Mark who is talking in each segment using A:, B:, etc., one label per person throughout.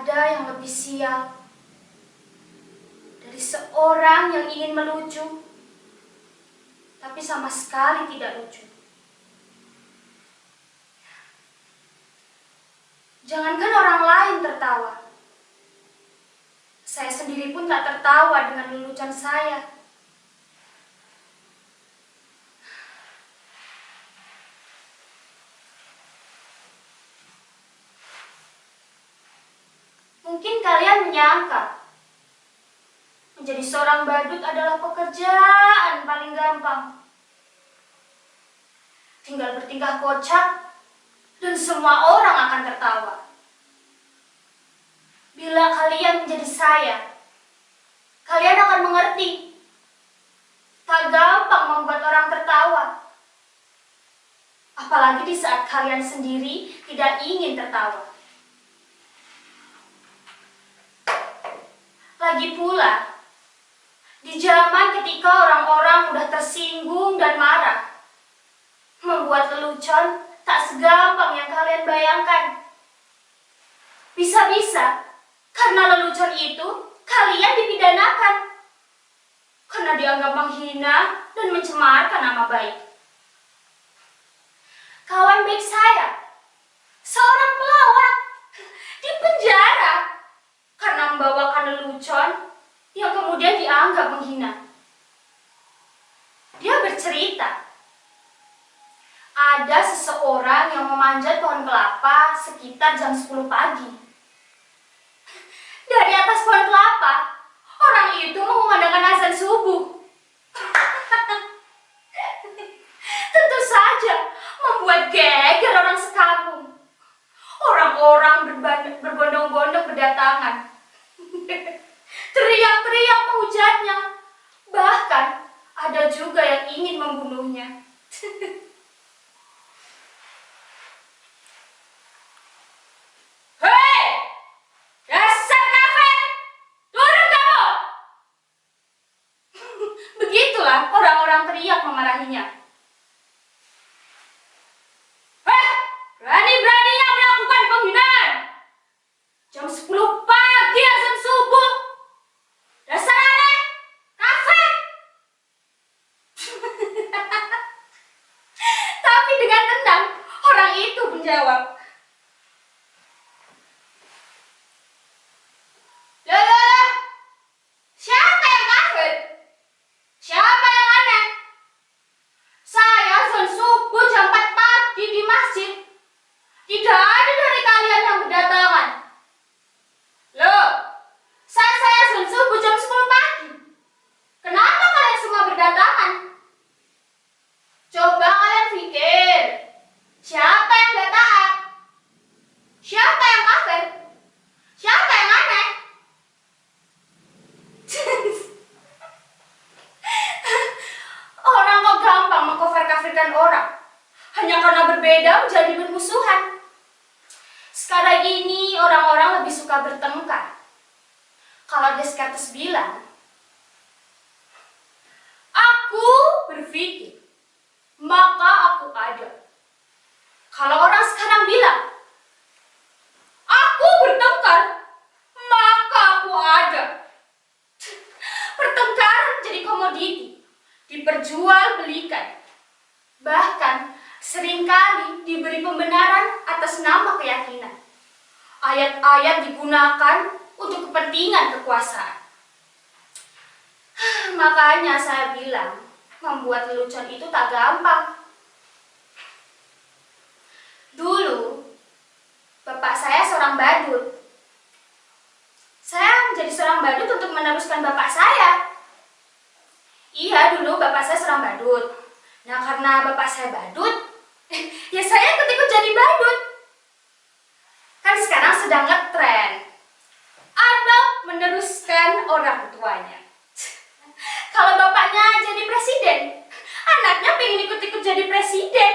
A: ada yang lebih sial dari seorang yang ingin melucu, tapi sama sekali tidak lucu. Jangankan orang lain tertawa, saya sendiri pun tak tertawa dengan lelucon saya. Mungkin kalian menyangka menjadi seorang badut adalah pekerjaan paling gampang. Tinggal bertingkah kocak dan semua orang akan tertawa. Bila kalian menjadi saya, kalian akan mengerti. Tak gampang membuat orang tertawa. Apalagi di saat kalian sendiri tidak ingin tertawa. Lagi pula, di zaman ketika orang-orang mudah tersinggung dan marah, membuat lelucon tak segampang yang kalian bayangkan. Bisa-bisa, karena lelucon itu, kalian dipidanakan. Karena dianggap menghina dan mencemarkan nama baik. Kawan baik saya, seorang pelawak, dipenjara karena membawakan lelucon yang kemudian dianggap menghina. Dia bercerita, ada seseorang yang memanjat pohon kelapa sekitar jam 10 pagi. Dari atas pohon kelapa, orang itu mengumandangkan azan subuh. Tentu saja membuat geger orang sekampung. Orang-orang berbondong-bondong berdatangan. Teriak-teriak menghujatnya. Bahkan ada juga yang ingin membunuhnya. Hei! Dasar kafir! Turun kamu! Begitulah orang-orang teriak memarahinya. Berani-beraninya melakukan penghinaan. Jam 10 pagi azan subuh. Dasar aneh, kafir. Tapi dengan tenang, orang itu menjawab, Loh, siapa yang kafir? Siapa yang aneh? Saya azan subuh jam 4 pagi di masjid. Tidak ada dari kalian yang berdatangan. Loh, saya azan subuh jam 10 pagi. Kenapa kalian semua berdatangan? Coba kalian pikir, siapa yang gak taat? Siapa yang kafir? Siapa yang aneh? Orang kok gampang mengkafir-kafirkan orang hanya karena berbeda menjadi bermusuhan. Sekarang ini orang-orang lebih suka bertengkar. Kalau Descartes bilang, aku berpikir, maka aku ada. Kalau orang sekarang bilang, aku bertengkar, maka aku ada. Pertengkaran jadi komoditi, diperjualbelikan. Bahkan seringkali diberi pembenaran atas nama keyakinan. Ayat-ayat digunakan untuk kepentingan kekuasaan. Makanya saya bilang, membuat lelucon itu tak gampang. Dulu, bapak saya seorang badut. Saya menjadi seorang badut untuk meneruskan bapak saya. Iya, dulu bapak saya seorang badut. Nah, karena bapak saya badut, ya saya ikut-ikut jadi badut. Kan sekarang sedang ngetren. Anak meneruskan orang tuanya. Kalau bapaknya jadi presiden, anaknya pengen ikut-ikut jadi presiden.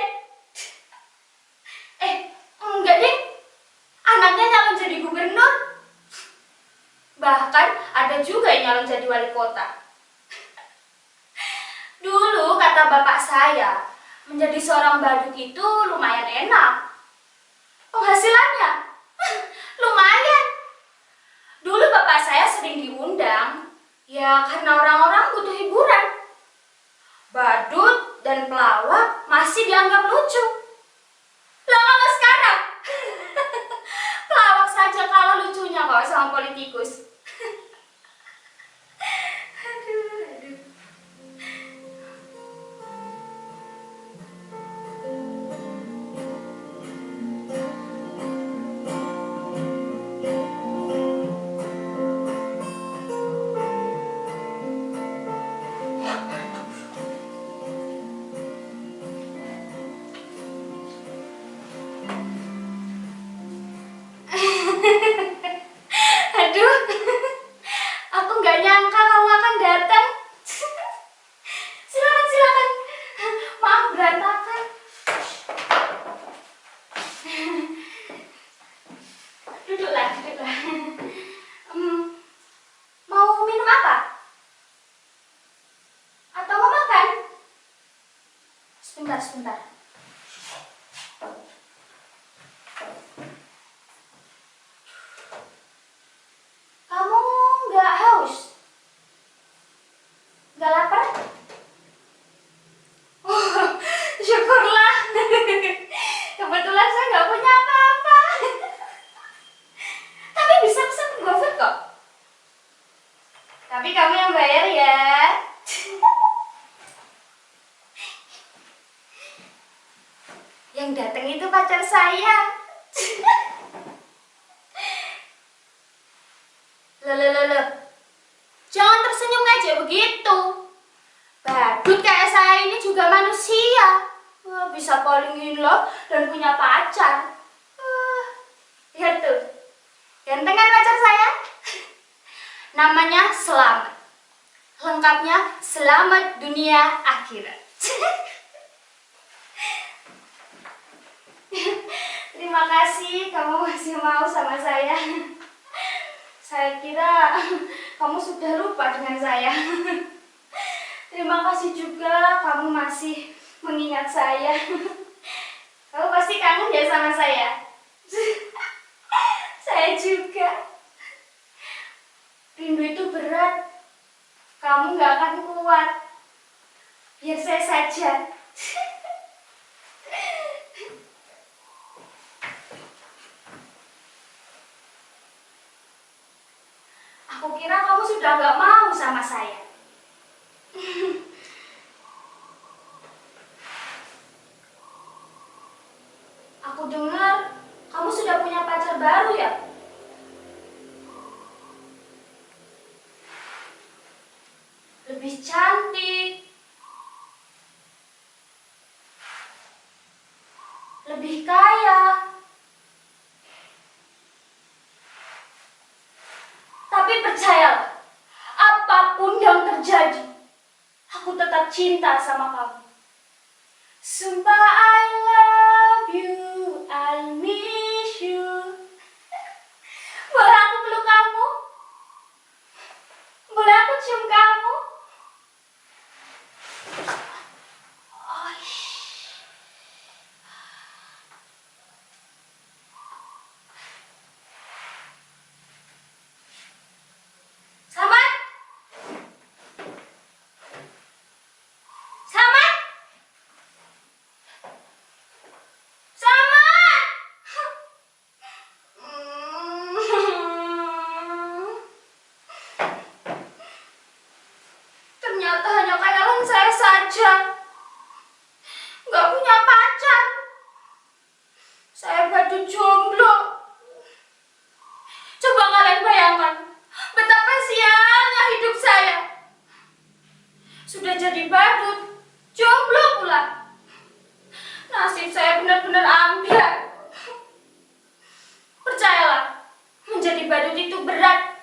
A: Enggak deh. Anaknya nyalon jadi gubernur. Bahkan ada juga yang nyalon jadi wali kota. Dulu kata bapak saya, menjadi seorang badut itu lumayan enak. Penghasilannya lumayan. sering diundang, ya karena orang-orang butuh hiburan. Badut dan pelawak masih dianggap lucu. Lah kalau sekarang, pelawak saja kalah lucunya kok sama politikus. Aduh. Aduh, aku nggak nyangka kamu akan datang. Silakan, silakan. Maaf berantakan. Duduklah, duduklah. Mau minum apa? Atau mau makan? Sebentar, sebentar. Kamu nggak haus? Nggak lapar? Oh, syukurlah. Kebetulan saya nggak punya apa-apa. Tapi bisa pesan GoFood kok. Tapi kamu yang bayar ya. Yang datang itu pacar saya. Loh. Jangan tersenyum aja begitu. Badut kayak saya ini juga manusia. Wah, bisa falling in love dan punya pacar. Lihat tuh. Ganteng kan pacar saya? Namanya Selamat. Lengkapnya Selamat Dunia Akhirat. Terima kasih kamu masih mau sama saya. Saya kira kamu sudah lupa dengan saya. Terima kasih juga kamu masih mengingat saya. Kamu pasti kangen ya sama saya. Saya juga. Rindu itu berat. Kamu gak akan kuat. Biar saya saja. Aku kira kamu sudah gak mau sama saya. Aku dengar kamu sudah punya pacar baru ya? Lebih cantik, lebih kaya. Tapi percayalah, apapun yang terjadi, aku tetap cinta sama kamu. Sumpah I love you, I miss you. Boleh aku peluk kamu? Boleh aku cium kamu? Oh, Selamat? Selamat? Selamat? Ternyata hanya khayalan saya saja. Gak punya pacar. Saya badut jomblo. Coba kalian bayangkan betapa sialnya hidup saya. Sudah jadi badut, jomblo pula. Nasib saya benar-benar ambiar. Percayalah, menjadi badut itu berat.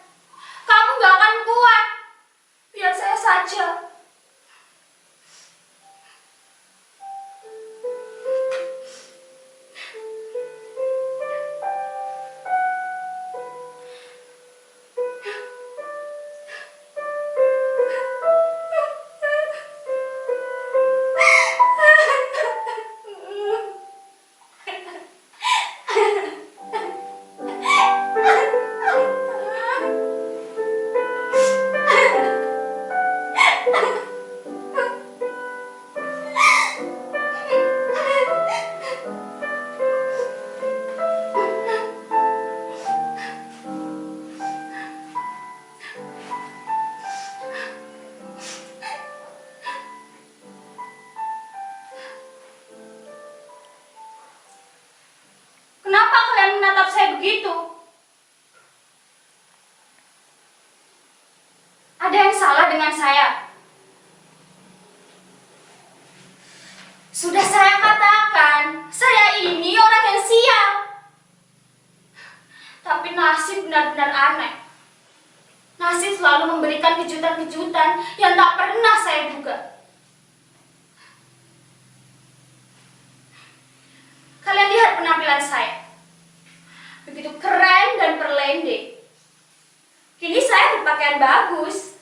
A: Kamu gak akan kuat. Biar saya saja. begitu? Ada yang salah dengan saya? Sudah saya katakan, saya ini orang yang sial. Tapi nasib benar-benar aneh. Nasib selalu memberikan kejutan-kejutan yang tak pernah saya duga. Kalian lihat penampilan saya. Begitu keren dan berlende. Kini saya berpakaian bagus.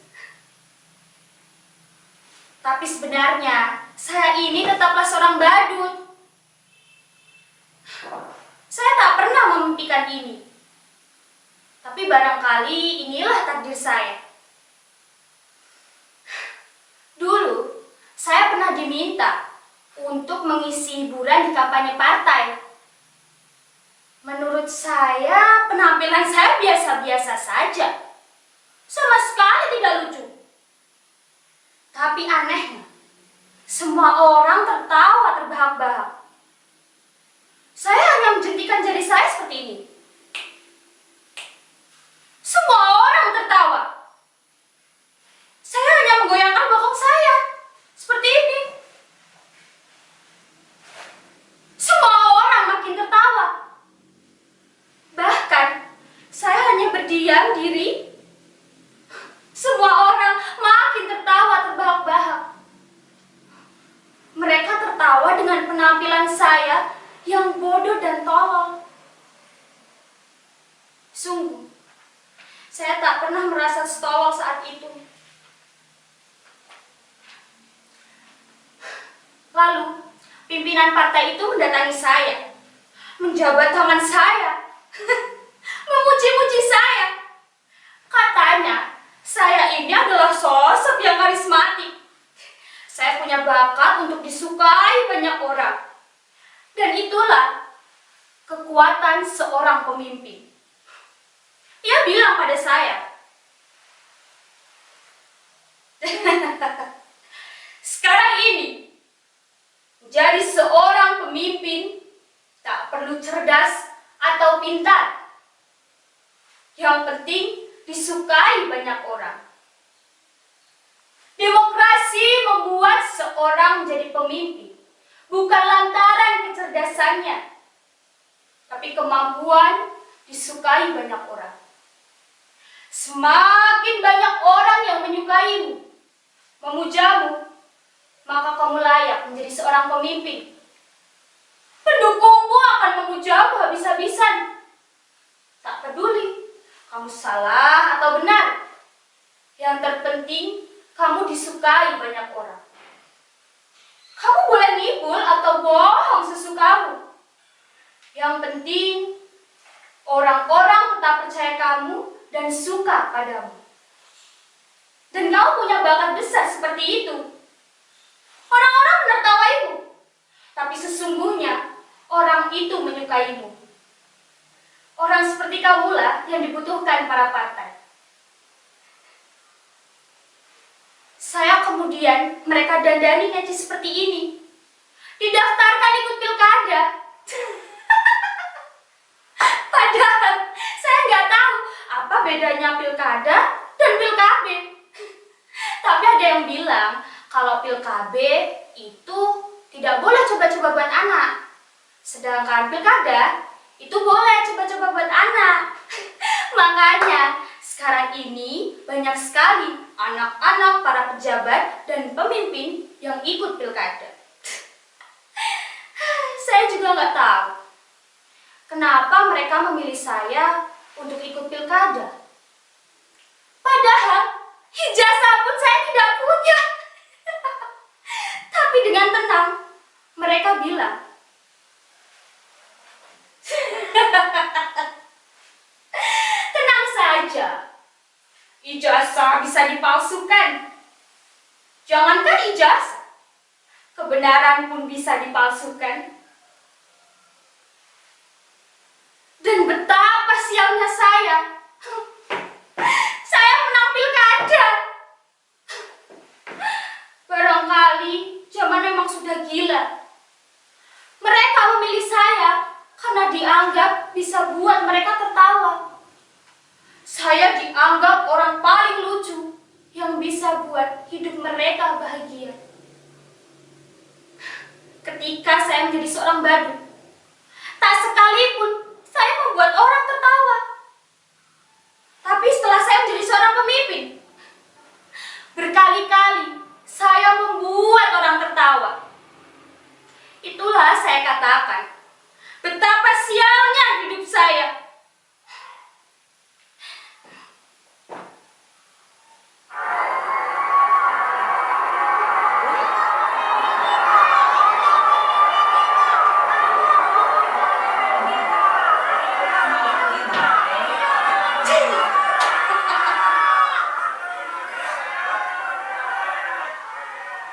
A: Tapi sebenarnya, saya ini tetaplah seorang badut. Saya tak pernah memimpikan ini. Tapi barangkali inilah takdir saya. Dulu, saya pernah diminta untuk mengisi hiburan di kampanye partai. Menurut saya, penampilan saya biasa-biasa saja. Sama sekali tidak lucu. Tapi anehnya, semua orang tertawa terbahak-bahak. Saya hanya menjentikan jari saya seperti ini. Semua orang tertawa. Saya hanya menggoyangkan bokong saya. Seperti ini. Semua orang makin tertawa. Bahkan, saya hanya berdiam diri. Semua orang makin tertawa terbahak-bahak. Mereka tertawa dengan penampilan saya yang bodoh dan tolol. Sungguh, saya tak pernah merasa setolol saat itu. Lalu, pimpinan partai itu mendatangi saya, menjabat tangan saya, memuji-muji saya. Katanya, saya ini adalah sosok yang karismatik. Saya punya bakat untuk disukai banyak orang. Dan itulah kekuatan seorang pemimpin. Ia bilang pada saya, sekarang ini, menjadi seorang pemimpin tak perlu cerdas atau pintar. Yang penting disukai banyak orang. Demokrasi membuat seorang menjadi pemimpin bukan lantaran kecerdasannya, tapi kemampuan disukai banyak orang. Semakin banyak orang yang menyukaimu, memujamu, maka kamu layak menjadi seorang pemimpin. Pendukungmu akan memujamu habis-habisan. Tak peduli kamu salah atau benar. Yang terpenting kamu disukai banyak orang. Kamu boleh ngibul atau bohong sesukamu. Yang penting orang-orang tetap percaya kamu dan suka padamu. Dan kamu punya bakat besar seperti itu. Orang-orang menertawaimu, tapi sesungguhnya orang itu menyukaimu. Orang seperti kamulah yang dibutuhkan para partai. Saya kemudian mereka dandani necis seperti ini. Didaftarkan ikut pilkada. Padahal saya nggak tahu apa bedanya pilkada dan pilkab. Tapi ada yang bilang kalau pilkab itu tidak boleh coba-coba buat anak. Sedangkan pilkada itu boleh coba-coba buat anak. Makanya sekarang ini banyak sekali anak-anak para pejabat dan pemimpin yang ikut pilkada. Saya juga nggak tahu kenapa mereka memilih saya untuk ikut pilkada. Padahal ijazah pun saya tidak punya. Tapi dengan tenang mereka bilang, tenang saja, ijazah bisa dipalsukan. Jangankan ijazah, kebenaran pun bisa dipalsukan. Dan betapa sialnya saya. Saya menang pilkada. Barangkali zaman memang sudah gila. Mereka memilih saya karena dianggap bisa buat mereka tertawa. Saya dianggap orang paling lucu yang bisa buat hidup mereka bahagia. Ketika saya menjadi seorang badut, tak sekalipun saya membuat orang tertawa. Tapi setelah saya menjadi seorang pemimpin, berkali-kali saya membuat orang tertawa. Itulah saya katakan, betapa sialnya hidup saya.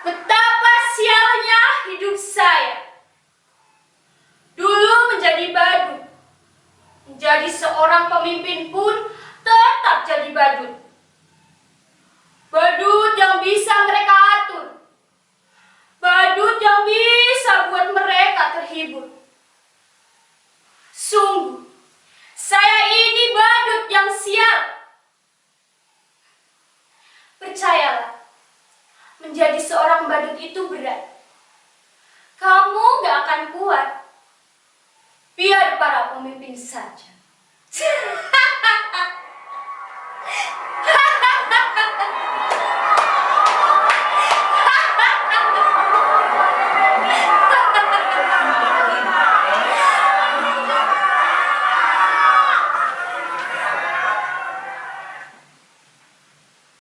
A: Betapa sialnya hidup saya. Dulu menjadi badut, menjadi seorang pemimpin pun tetap jadi badut. Badut yang bisa mereka atur. Badut yang bisa buat mereka terhibur. Sungguh, saya ini badut yang sial. Percayalah, menjadi seorang badut itu berat. Kamu gak akan kuat. Biar para pemimpin saja.